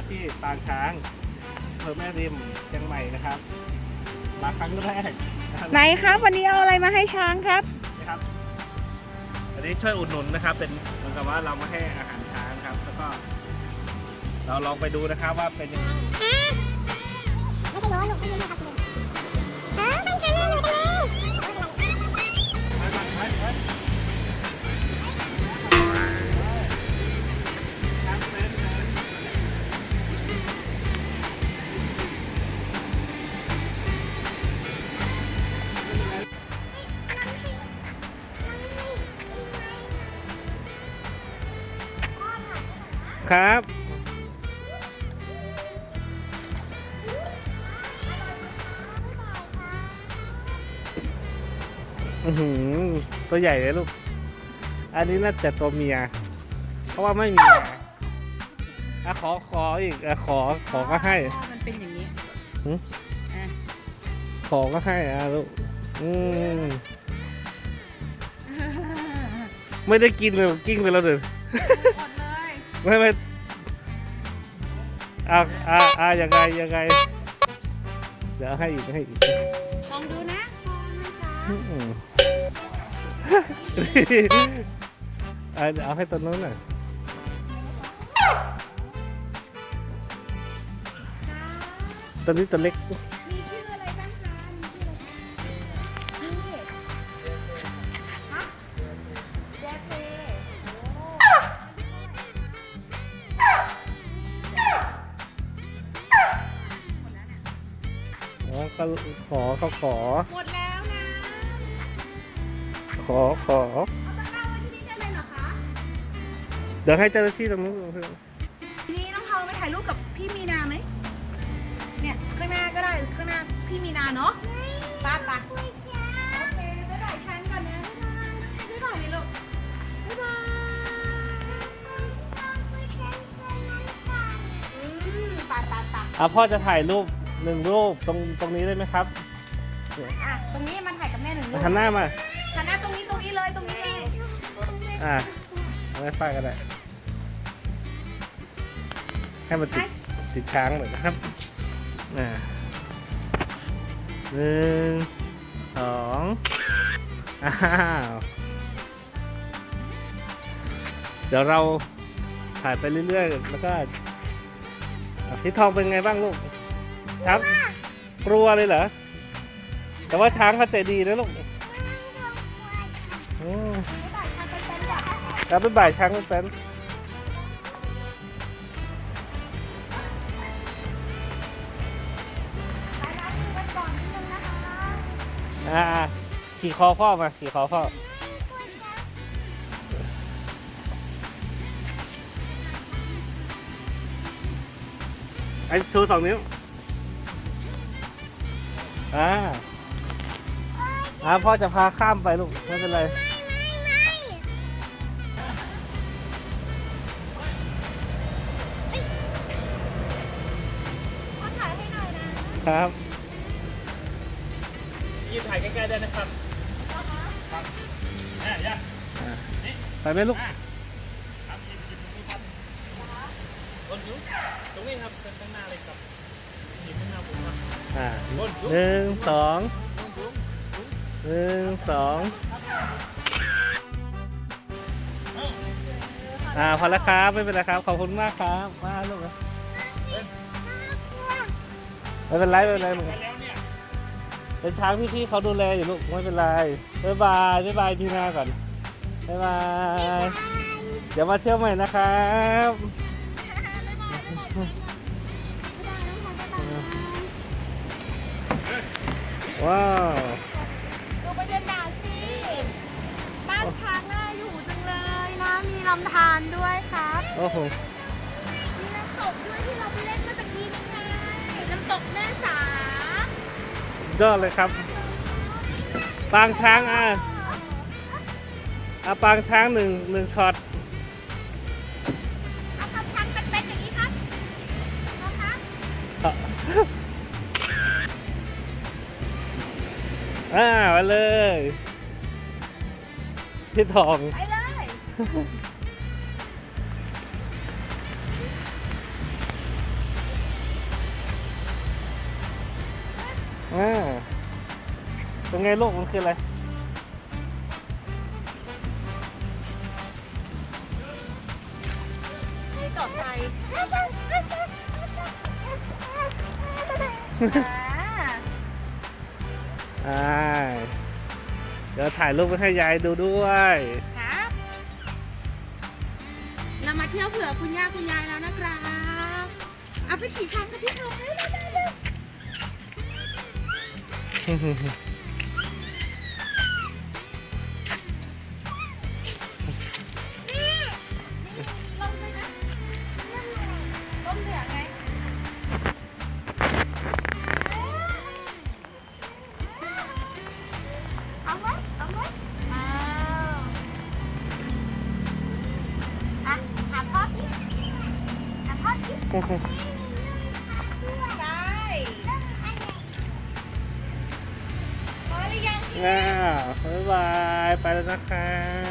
ที่ปางช้างอำเภอแม่ริมเชียงใหม่นะครับมาครั้งแรกนะครับ ไหนครับวันนี้เอาอะไรมาให้ช้างครับ นะครับอันนี้ช่วยอุดหนุนนะครับเป็นเหมือนกับว่าเรามาให้อาหารช้างครับแล้วก็เราลองไปดูนะครับว่าเป็นยังไง ไม่ใช่ร้อนลูกไม่ใช่ครับคุณไม่ใช่เลยไม่ใช่เลย ครับตัวใหญ่เลยลูกอันนี้น่าจะตัวเมียเพราะว่าไม่มีขออีกขอก็ให้ มันเป็นอย่างนี้ ขอก็ให้ลูกไม่ได้กินเลยกิ้งไปแล้วเดิน หมดเลย ไม่ยังไงเดี๋ยวให้อีก ลองดูนะ เอาให้ตัวนู้นหน่อยตัวนี้ตัวเล็ก มีชื่ออะไรบ้างคะมีชื่ออะไรบ้างนี่ฮะเจเปก็เขาขอ หมดแล้วนะ ขอ เอาตะกร้าไว้ที่นี่ได้เลยเหรอคะ เดี๋ยวให้เจ้าหน้าที่ตรงนู้น นี่น้องเขาไปถ่ายรูปกับพี่มีนาไหมเนี่ยข้างหน้าก็ได้ข้างหน้าพี่มีนาเนาะป้าโอเคบ๊ายบายฉันก่อนนะบ๊ายบายนี่ลูกบ๊ายบายไป พ่อจะถ่ายรูป1 รูปตรงนี้ได้ไหมครับ อ่ะตรงนี้มาถ่ายกับแม่หนึ่งรูป หันหน้ามา หันหน้าตรงนี้เลยตรงนี้เลย ไม่ป้ายก็ได้ให้มันติดช้างหน่อยนะครับ1 2เดี๋ยวเราถ่ายไปเรื่อยๆแล้วก็พี่ทองเป็นไงบ้างลูกครับกลัวเลยเหรอแต่ว่าช้างเขาใจดีนะลูกแล้วเป็นบ่ายช้างเป็นขี่คอพ่อมาขี่คอพ่อไอ้ชู2 นิ้วพ่อจะพาข้ามไปลูกไม่เป็นไรครับยืนถ่ายใกล้ๆได้นะครับครับไปไหมลูกตรงนี้ครับข้างหน้าเลยครับข้างหน้าผมครับ1 2 พอแล้วครับไม่เป็นไรครับขอบคุณมากครับมาลูกไม่เป็นไรเป็นช้างพี่เขาดูแลอยู่ลูกไม่เป็นไรบ๊ายบายพี่นาก่อนบ๊ายบายเดี๋ยวมาเที่ยวใหม่นะครับว้าวดูบรรยากาศสิบ้านช้างน่าอยู่จังเลยนะมีลำธารด้วยครับ โอ้โห มีน้ำตกด้วยที่เราไปเล่นเมื่อตะกี้นี่ไงน้ำตกแม่สาย อดเลยครับปางช้างปางช้างหนึ่งช็อต เอาทำช้างเป็นอย่างนี้ครับนะคะ มาเลยพี่ทอง ไปเลย อ เป็นไงลูกมันคืออะไร นี่ต่อไปอ่า เดี๋ยวถ่ายรูปไปให้ยายดูด้วย ครับเรามาเที่ยวเผื่อคุณย่าคุณยายแล้วนะครับเอาไปขี่ช้างกับพี่ทองเลยเร็วนี่ลมเลยนะลมเหนือไงเอาไหมเอาไหมเอาอ่ะถามพ่อสิถามพ่อสิได้พอหรือยังพี่ บ๊ายบาย ไปแล้วนะครับ